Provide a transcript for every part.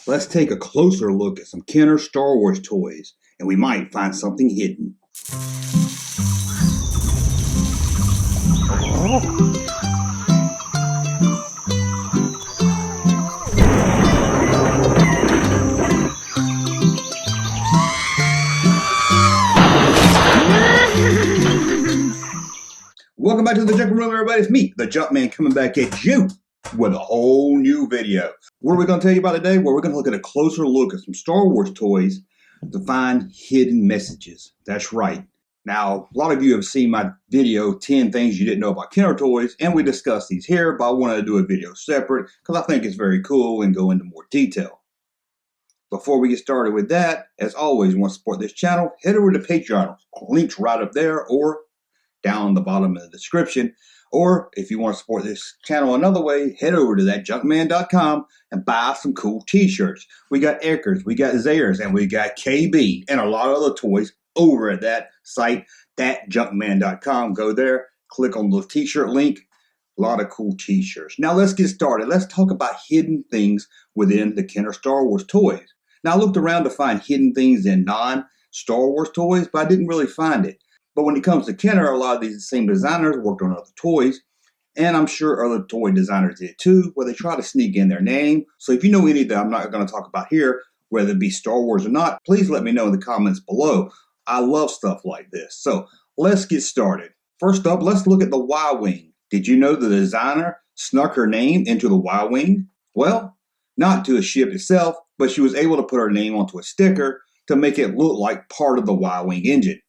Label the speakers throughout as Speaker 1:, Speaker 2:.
Speaker 1: Let's take a closer look at some Kenner Star Wars toys, and we might find something hidden. Welcome back to the Junkman Room, everybody. It's me, the Junkman, coming back at you with a whole new video. What are we going to tell you about today? Well, we're going to look at a closer look at some Star Wars toys to find hidden messages. That's right. Now, a lot of you have seen my video, 10 Things You Didn't Know About Kenner Toys, and we discussed these here, but I wanted to do a video separate because I think it's very cool and go into more detail. Before we get started with that, as always, you want to support this channel, head over to Patreon. Links right up there or down the bottom of the description. Or if you want to support this channel another way, head over to that Junkman.com and buy some cool t-shirts. We got Eckers, we got Zayers, and we got KB, and a lot of other toys over at that site, that Junkman.com. Go there, click on the t-shirt link. A lot of cool t-shirts. Now let's get started. Let's talk about hidden things within the Kenner Star Wars toys. Now I looked around to find hidden things in non-Star Wars toys, but I didn't really find it. But when it comes to Kenner, a lot of these same designers worked on other toys, and I'm sure other toy designers did too, where they try to sneak in their name. So if you know any that I'm not going to talk about here, whether it be Star Wars or not, please let me know in the comments below. I love stuff like this. So let's get started. First up, let's look at the Y-Wing. Did you know the designer snuck her name into the Y-Wing? Well, not to a ship itself, but she was able to put her name onto a sticker to make it look like part of the Y-Wing engine.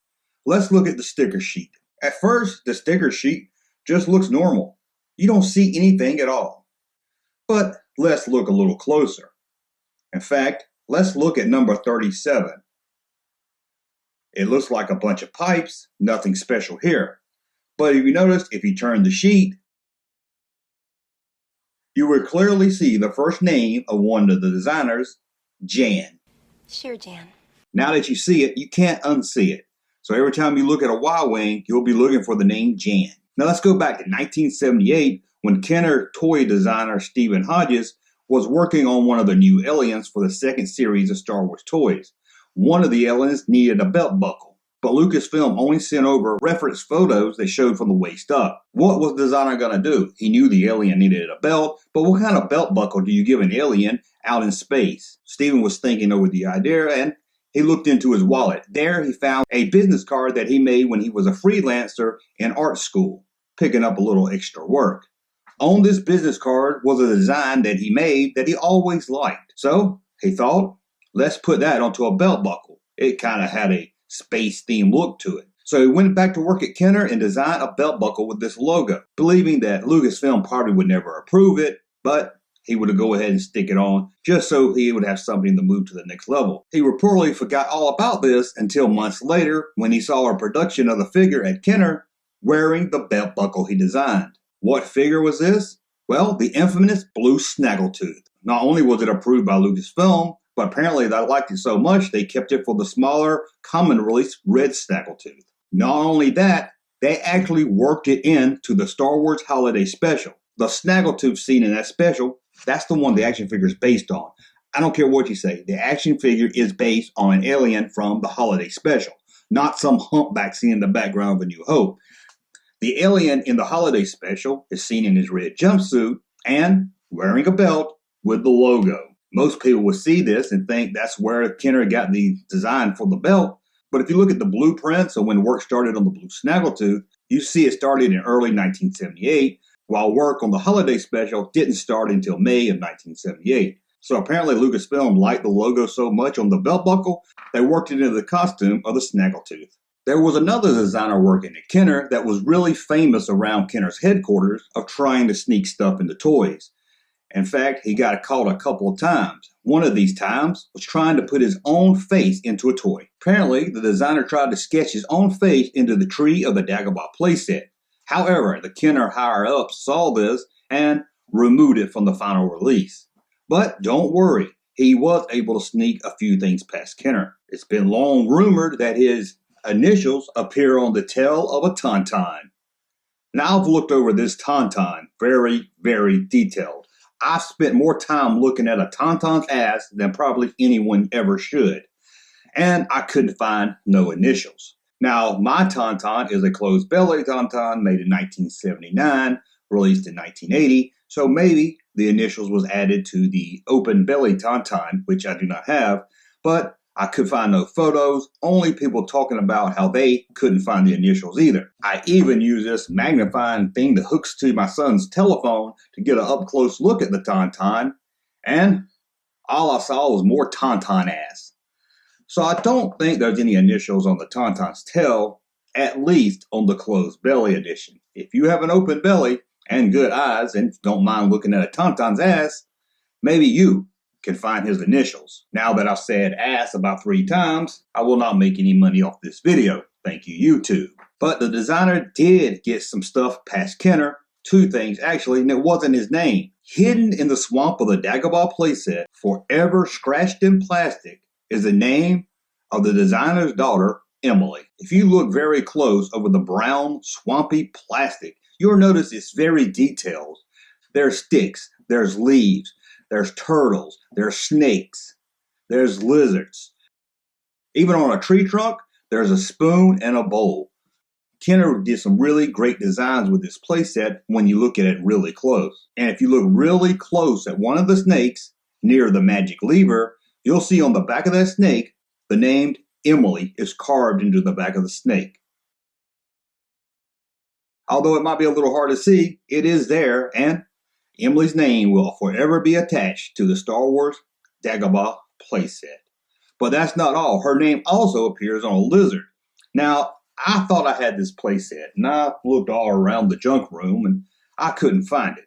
Speaker 1: Let's look at the sticker sheet. At first, the sticker sheet just looks normal. You don't see anything at all. But let's look a little closer. In fact, let's look at number 37. It looks like a bunch of pipes, nothing special here. But if you notice, if you turn the sheet, you will clearly see the first name of one of the designers, Jan.
Speaker 2: Sure, Jan.
Speaker 1: Now that you see it, you can't unsee it. So every time you look at a Y-Wing, you'll be looking for the name Jan. Now let's go back to 1978 when Kenner toy designer Stephen Hodges was working on one of the new aliens for the second series of Star Wars toys. One of the aliens needed a belt buckle, but Lucasfilm only sent over reference photos that showed from the waist up. What was the designer going to do? He knew the alien needed a belt, but what kind of belt buckle do you give an alien out in space? Stephen was thinking over the idea, and he looked into his wallet. There he found a business card that he made when he was a freelancer in art school, picking up a little extra work. On this business card was a design that he made that he always liked. So he thought, let's put that onto a belt buckle. It kind of had a space-themed look to it. So he went back to work at Kenner and designed a belt buckle with this logo, believing that Lucasfilm probably would never approve it, but he would go ahead and stick it on just so he would have something to move to the next level. He reportedly forgot all about this until months later when he saw a production of the figure at Kenner wearing the belt buckle he designed. What figure was this? Well, the infamous blue Snaggletooth. Not only was it approved by Lucasfilm, but apparently they liked it so much they kept it for the smaller, common release red Snaggletooth. Not only that, they actually worked it into the Star Wars Holiday Special. The Snaggletooth scene in that special, that's the one the action figure is based on. I don't care what you say. The action figure is based on an alien from the Holiday Special, not some humpback scene in the background of A New Hope. The alien in the Holiday Special is seen in his red jumpsuit and wearing a belt with the logo. Most people will see this and think that's where Kenner got the design for the belt. But if you look at the blueprints of when work started on the blue Snaggletooth, you see it started in early 1978. While work on the Holiday Special didn't start until May of 1978. So apparently Lucasfilm liked the logo so much on the belt buckle, they worked it into the costume of the Snaggletooth. There was another designer working at Kenner that was really famous around Kenner's headquarters of trying to sneak stuff into toys. In fact, he got caught a couple of times. One of these times was trying to put his own face into a toy. Apparently, the designer tried to sketch his own face into the tree of the Dagobah playset. However, the Kenner higher-ups saw this and removed it from the final release. But don't worry, he was able to sneak a few things past Kenner. It's been long rumored that his initials appear on the tail of a tauntaun. Now I've looked over this tauntaun very, very detailed. I spent more time looking at a Tauntaun's ass than probably anyone ever should. And I couldn't find no initials. Now, my Tauntaun is a closed belly Tauntaun made in 1979, released in 1980, so maybe the initials was added to the open belly Tauntaun, which I do not have, but I could find no photos, only people talking about how they couldn't find the initials either. I even used this magnifying thing that hooks to my son's telephone to get an up-close look at the Tauntaun, and all I saw was more Tauntaun ass. So I don't think there's any initials on the Tauntaun's tail, at least on the closed belly edition. If you have an open belly and good eyes and don't mind looking at a Tauntaun's ass, maybe you can find his initials. Now that I've said ass about 3 times, I will not make any money off this video. Thank you, YouTube. But the designer did get some stuff past Kenner. 2 things actually, and it wasn't his name. Hidden in the swamp of the Dagobah playset, forever scratched in plastic, is the name of the designer's daughter, Emily. If you look very close over the brown, swampy plastic, you'll notice it's very detailed. There's sticks, there's leaves, there's turtles, there's snakes, there's lizards. Even on a tree trunk, there's a spoon and a bowl. Kenner did some really great designs with this playset when you look at it really close. And if you look really close at one of the snakes near the magic lever, you'll see on the back of that snake, the name Emily is carved into the back of the snake. Although it might be a little hard to see, it is there, and Emily's name will forever be attached to the Star Wars Dagobah playset. But that's not all. Her name also appears on a lizard. Now, I thought I had this playset, and I looked all around the junk room, and I couldn't find it.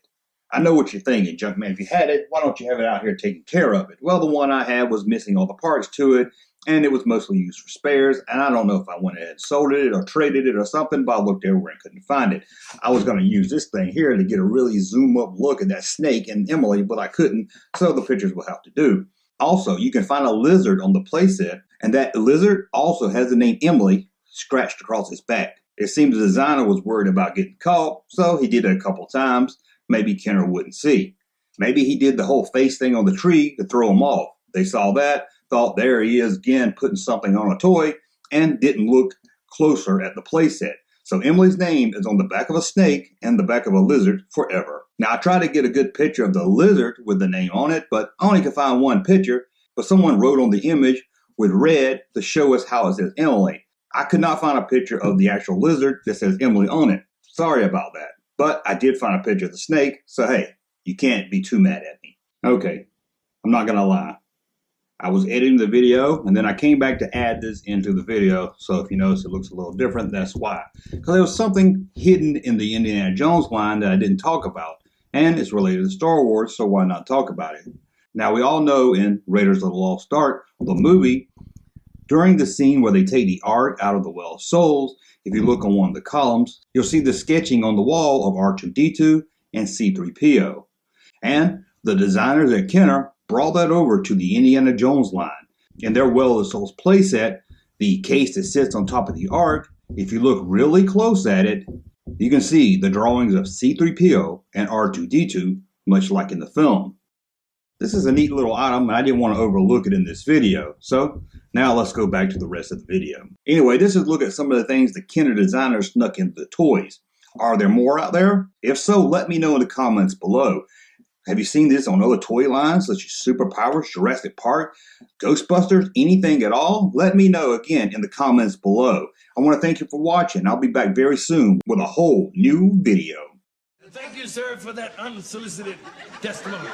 Speaker 1: I know what you're thinking, Junkman. If you had it, why don't you have it out here taking care of it? Well, the one I had was missing all the parts to it, and it was mostly used for spares, and I don't know if I went ahead and sold it or traded it or something, but I looked everywhere and couldn't find it. I was going to use this thing here to get a really zoom-up look at that snake and Emily, but I couldn't, so the pictures will have to do. Also, you can find a lizard on the playset, and that lizard also has the name Emily scratched across its back. It seems the designer was worried about getting caught, so he did it a couple times. Maybe Kenner wouldn't see. Maybe he did the whole face thing on the tree to throw him off. They saw that, thought there he is again putting something on a toy, and didn't look closer at the playset. So Emily's name is on the back of a snake and the back of a lizard forever. Now I tried to get a good picture of the lizard with the name on it, but I only could find one picture, but someone wrote on the image with red to show us how it says Emily. I could not find a picture of the actual lizard that says Emily on it. Sorry about that. But I did find a picture of the snake, so hey, you can't be too mad at me. Okay, I'm not gonna lie. I was editing the video, and then I came back to add this into the video, so if you notice it looks a little different, that's why. Because there was something hidden in the Indiana Jones line that I didn't talk about, and it's related to Star Wars, so why not talk about it? Now, we all know in Raiders of the Lost Ark, the movie, during the scene where they take the Ark out of the Well of Souls, if you look on one of the columns, you'll see the sketching on the wall of R2-D2 and C-3PO. And the designers at Kenner brought that over to the Indiana Jones line. In their Well of Souls playset, the case that sits on top of the Ark, if you look really close at it, you can see the drawings of C-3PO and R2-D2, much like in the film. This is a neat little item, and I didn't want to overlook it in this video. So now let's go back to the rest of the video. Anyway, this is a look at some of the things the Kenner designers snuck into the toys. Are there more out there? If so, let me know in the comments below. Have you seen this on other toy lines such as Superpowers, Jurassic Park, Ghostbusters, anything at all? Let me know again in the comments below. I want to thank you for watching. I'll be back very soon with a whole new video.
Speaker 2: Thank you, sir, for that unsolicited testimony.